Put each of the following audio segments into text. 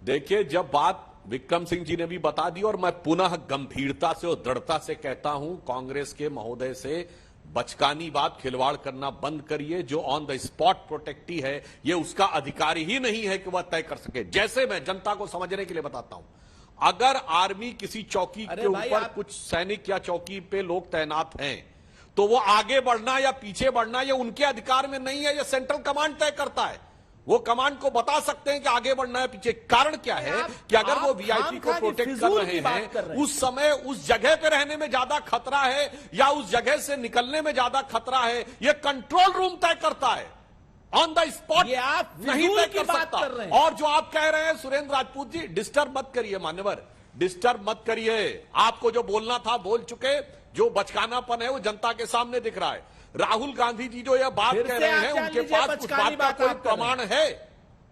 देखिए, जब बात विक्रम सिंह जी ने भी बता दी और मैं पुनः गंभीरता से और दृढ़ता से कहता हूं, कांग्रेस के महोदय से बचकानी बात, खिलवाड़ करना बंद करिए। जो ऑन द स्पॉट प्रोटेक्टी है, ये उसका अधिकार ही नहीं है कि वह तय कर सके। जैसे मैं जनता को समझने के लिए बताता हूं, अगर आर्मी किसी चौकी के ऊपर कुछ सैनिक या चौकी पे लोग तैनात हैं, तो वो आगे बढ़ना या पीछे बढ़ना ये उनके अधिकार में नहीं है, ये सेंट्रल कमांड तय करता है। वो कमांड को बता सकते हैं कि आगे बढ़ना है पीछे। कारण क्या है कि अगर वो वीआईपी को प्रोटेक्ट कर रहे हैं, उस समय उस जगह पे रहने में ज्यादा खतरा है या उस जगह से निकलने में ज्यादा खतरा है, ये कंट्रोल रूम तय करता है। ऑन द स्पॉट नहीं तय कर सकता। और जो आप कह रहे हैं सुरेंद्र राजपूत जी, डिस्टर्ब मत करिए मान्यवर, डिस्टर्ब मत करिए। आपको जो बोलना था बोल चुके। जो बचकानापन है वो जनता के सामने दिख रहा है। राहुल गांधी जी जो यह बात कह रहे हैं, उनके पास उस बात का कोई प्रमाण है?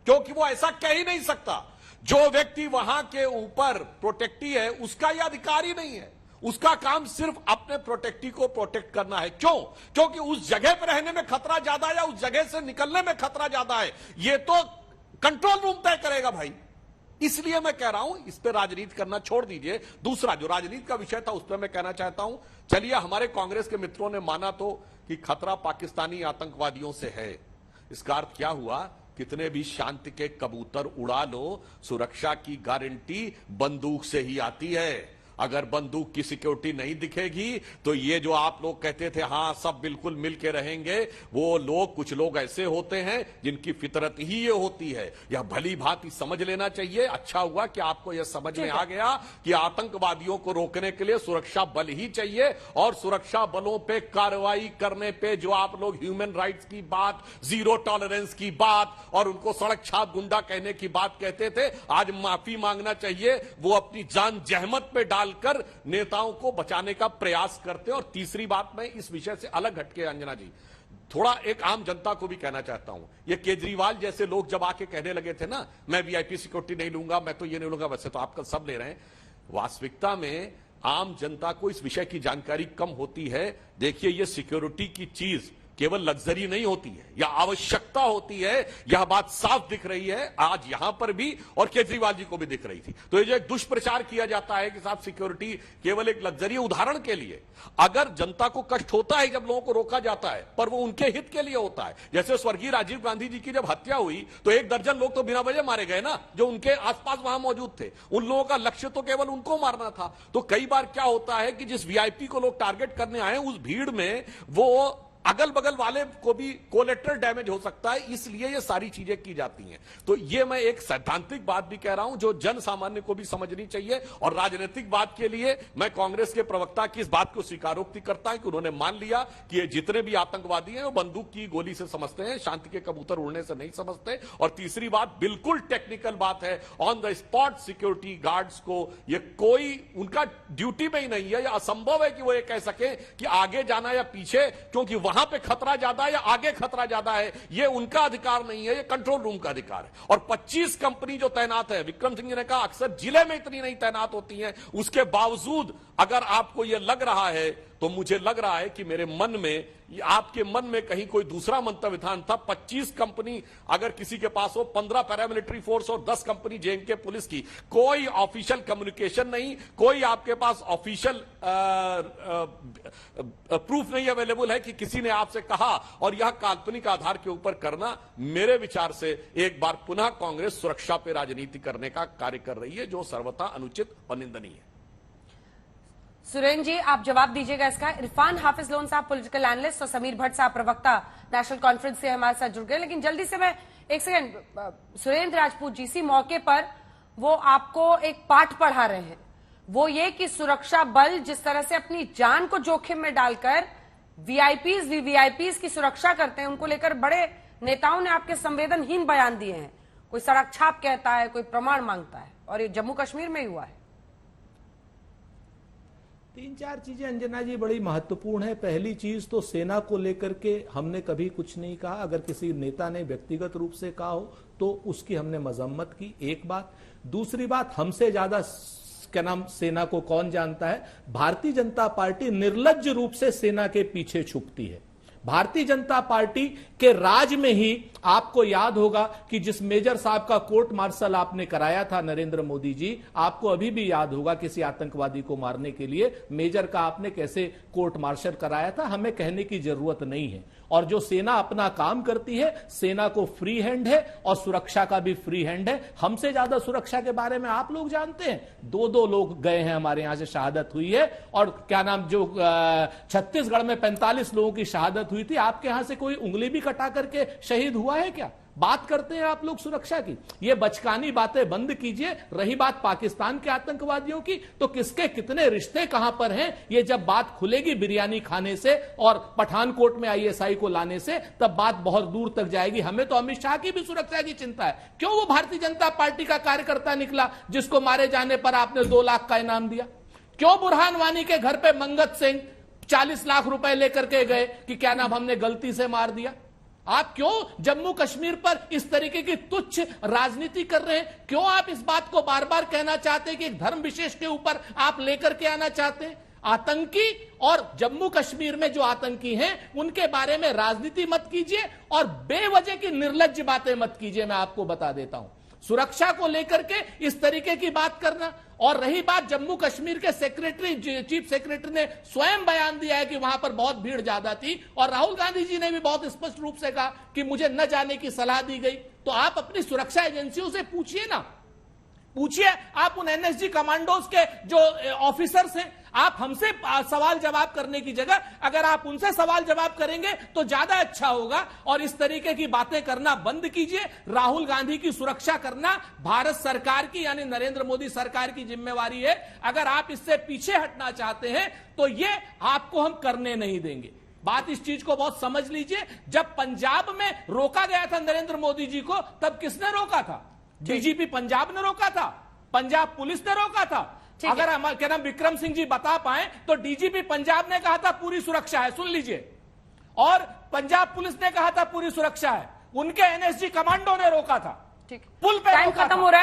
क्योंकि वो ऐसा कह ही नहीं सकता। जो व्यक्ति वहां के ऊपर प्रोटेक्टी है, उसका यह अधिकार ही नहीं है। उसका काम सिर्फ अपने प्रोटेक्टी को प्रोटेक्ट करना है। क्यों? क्योंकि उस जगह पर रहने में खतरा ज्यादा है या उस जगह से निकलने में खतरा ज्यादा है, ये तो कंट्रोल रूम तय करेगा भाई। इसलिए मैं कह रहा हूं, इस पर राजनीति करना छोड़ दीजिए। दूसरा जो राजनीति का विषय था, उस पर मैं कहना चाहता हूं, चलिए हमारे कांग्रेस के मित्रों ने माना तो कि खतरा पाकिस्तानी आतंकवादियों से है। इसका अर्थ क्या हुआ? कितने भी शांति के कबूतर उड़ा लो, सुरक्षा की गारंटी बंदूक से ही आती है। अगर बंदूक की सिक्योरिटी नहीं दिखेगी तो ये जो आप लोग कहते थे हां सब बिल्कुल मिलके रहेंगे, वो लोग, कुछ लोग ऐसे होते हैं जिनकी फितरत ही ये होती है। यह भली भांति समझ लेना चाहिए। अच्छा हुआ कि आपको यह समझ में आ गया कि आतंकवादियों को रोकने के लिए सुरक्षा बल ही चाहिए। और सुरक्षा बलों पे कार्रवाई करने पे जो आप लोग ह्यूमन राइट्स की बात, जीरो टॉलरेंस की बात और उनको सड़क छाप गुंडा कहने की बात कहते थे, आज माफी मांगना चाहिए। वो अपनी जान जहमत पे डालकर नेताओं को बचाने का प्रयास करते हैं। और तीसरी बात, मैं इस विषय से अलग हटके अंजना जी थोड़ा एक आम जनता को भी कहना चाहता हूं। ये केजरीवाल जैसे लोग जब आके कहने लगे थे ना, मैं वीआईपी सिक्योरिटी नहीं लूंगा, मैं तो ये नहीं लूंगा, वैसे तो आपका सब ले रहे हैं। वास्तविकता में आम जनता को इस विषय की जानकारी कम होती है। देखिए, ये सिक्योरिटी की चीज केवल लग्जरी नहीं होती है, यह आवश्यकता होती है। यह बात साफ दिख रही है आज यहां पर भी और केजरीवाल जी को भी दिख रही थी। तो ये जो एक दुष्प्रचार किया जाता है कि साहब सिक्योरिटी केवल एक लग्जरी, उदाहरण के लिए अगर जनता को कष्ट होता है जब लोगों को रोका जाता है, पर वो उनके हित के लिए होता है। जैसे स्वर्गीय राजीव गांधी जी की जब हत्या हुई तो 1 दर्जन लोग तो बिना वजह मारे गए ना, जो उनके आसपास वहां मौजूद थे। उन लोगों का लक्ष्य तो केवल उनको मारना था। तो कई बार क्या होता है कि जिस वीआईपी को लोग टारगेट करने आए, उस भीड़ में वो अगल बगल वाले को भी कोलेटरल डैमेज हो सकता है, इसलिए ये सारी चीजें की जाती हैं। तो ये मैं एक सैद्धांतिक बात भी कह रहा हूं जो जन सामान्य को भी समझनी चाहिए। और राजनीतिक बात के लिए मैं कांग्रेस के प्रवक्ता की इस बात को स्वीकारोक्ति करता हूं कि उन्होंने मान लिया कि ये जितने भी आतंकवादी हैं वो बंदूक की गोली से समझते हैं, शांति के कबूतर उड़ने से नहीं समझते। और तीसरी बात, बिल्कुल टेक्निकल बात है, on the spot security guards को ये कोई उनका ड्यूटी में ही नहीं है। यह असंभव है कि वो ये कह सके कि आगे जाना या पीछे, क्योंकि वहां पे खतरा ज्यादा है या आगे खतरा ज्यादा है, ये उनका अधिकार नहीं है, ये कंट्रोल रूम का अधिकार है। और 25 कंपनी जो तैनात है, विक्रम सिंह जी ने कहा अक्सर जिले में इतनी नहीं तैनात होती हैं, उसके बावजूद अगर आपको यह लग रहा है तो मुझे लग रहा है कि मेरे मन में, आपके मन में कहीं कोई दूसरा मंतव्य था। 25 कंपनी अगर किसी के पास हो, 15 पैरामिलिट्री फोर्स और 10 कंपनी जेएनके पुलिस की, कोई ऑफिशियल कम्युनिकेशन नहीं, कोई आपके पास ऑफिशियल प्रूफ नहीं अवेलेबल है कि किसी ने आपसे कहा, और यह काल्पनिक आधार के ऊपर करना मेरे विचार से एक बार पुनः कांग्रेस सुरक्षा पे राजनीति करने का कार्य कर रही है, जो सर्वथा अनुचित और निंदनीय है। सुरेंद्र जी, आप जवाब दीजिएगा इसका। इरफान हाफिज लोन साहब पॉलिटिकल एनालिस्ट और समीर भट्ट साहब प्रवक्ता नेशनल कॉन्फ्रेंस से हमारे साथ जुड़ गए। लेकिन जल्दी से मैं एक सेकंड, सुरेंद्र राजपूत जी, इसी मौके पर वो आपको एक पाठ पढ़ा रहे हैं, वो ये कि सुरक्षा बल जिस तरह से अपनी जान को जोखिम में डालकर वीवीआईपीज की सुरक्षा करते हैं, उनको लेकर बड़े नेताओं ने आपके संवेदनहीन बयान दिए हैं। कोई सड़क छाप कहता है, कोई प्रमाण मांगता है, और ये जम्मू कश्मीर में ही हुआ है। 3-4 चीजें अंजना जी बड़ी महत्वपूर्ण है। पहली चीज तो सेना को लेकर के हमने कभी कुछ नहीं कहा। अगर किसी नेता ने व्यक्तिगत रूप से कहा हो तो उसकी हमने मजम्मत की, एक बात। दूसरी बात, हमसे ज्यादा क्या नाम सेना को कौन जानता है? भारतीय जनता पार्टी निर्लज्ज रूप से सेना के पीछे छुपती है। भारतीय जनता पार्टी के राज में ही आपको याद होगा कि जिस मेजर साहब का कोर्ट मार्शल आपने कराया था नरेंद्र मोदी जी, आपको अभी भी याद होगा किसी आतंकवादी को मारने के लिए मेजर का आपने कैसे कोर्ट मार्शल कराया था। हमें कहने की जरूरत नहीं है। और जो सेना अपना काम करती है, सेना को फ्री हैंड है और सुरक्षा का भी फ्री हैंड है। हमसे ज्यादा सुरक्षा के बारे में आप लोग जानते हैं। 2 लोग गए हैं हमारे यहां से, शहादत हुई है। और क्या नाम, जो छत्तीसगढ़ में 45 लोगों की शहादत हुई थी, आपके यहां से कोई उंगली भी कटा करके शहीद हुआ है क्या? बात करते हैं आप लोग सुरक्षा की। ये बचकानी बातें बंद कीजिए। रही बात पाकिस्तान के आतंकवादियों की, तो किसके कितने रिश्ते कहां पर हैं, ये जब बात खुलेगी बिरयानी खाने से और पठानकोट में ISI को लाने से, तब बात बहुत दूर तक जाएगी। हमें तो अमित शाह की भी सुरक्षा की चिंता है। क्यों वो भारतीय जनता पार्टी का कार्यकर्ता निकला जिसको मारे जाने पर आपने 2 लाख का इनाम दिया? क्यों बुरहान वानी के घर पे मंगत सिंह 40 लाख रुपए लेकर के गए कि क्या नाम, हमने गलती से मार दिया? आप क्यों जम्मू कश्मीर पर इस तरीके की तुच्छ राजनीति कर रहे हैं? क्यों आप इस बात को बार बार कहना चाहते हैं कि एक धर्म विशेष के ऊपर आप लेकर के आना चाहते हैं? आतंकी और जम्मू कश्मीर में जो आतंकी हैं उनके बारे में राजनीति मत कीजिए और बेवजह की निर्लज्ज बातें मत कीजिए। मैं आपको बता देता हूं, सुरक्षा को लेकर के इस तरीके की बात करना। और रही बात जम्मू कश्मीर के चीफ सेक्रेटरी ने स्वयं बयान दिया है कि वहां पर बहुत भीड़ ज्यादा थी, और राहुल गांधी जी ने भी बहुत स्पष्ट रूप से कहा कि मुझे न जाने की सलाह दी गई। तो आप अपनी सुरक्षा एजेंसियों से पूछिए ना, पूछिए आप उन NSG कमांडोज के जो ऑफिसर्स हैं। आप हमसे सवाल जवाब करने की जगह अगर आप उनसे सवाल जवाब करेंगे तो ज्यादा अच्छा होगा। और इस तरीके की बातें करना बंद कीजिए। राहुल गांधी की सुरक्षा करना भारत सरकार की, यानी नरेंद्र मोदी सरकार की जिम्मेवारी है। अगर आप इससे पीछे हटना चाहते हैं तो ये आपको हम करने नहीं देंगे। बात इस चीज को बहुत समझ लीजिए। जब पंजाब में रोका गया था नरेंद्र मोदी जी को, तब किसने रोका था? DGP पंजाब ने रोका था, पंजाब पुलिस ने रोका था। अगर हमारे क्या नाम विक्रम सिंह जी बता पाए तो DGP पंजाब ने कहा था पूरी सुरक्षा है, सुन लीजिए, और पंजाब पुलिस ने कहा था पूरी सुरक्षा है। उनके NSG कमांडो ने रोका था, पुल पे टाइम खत्म हो रहा है।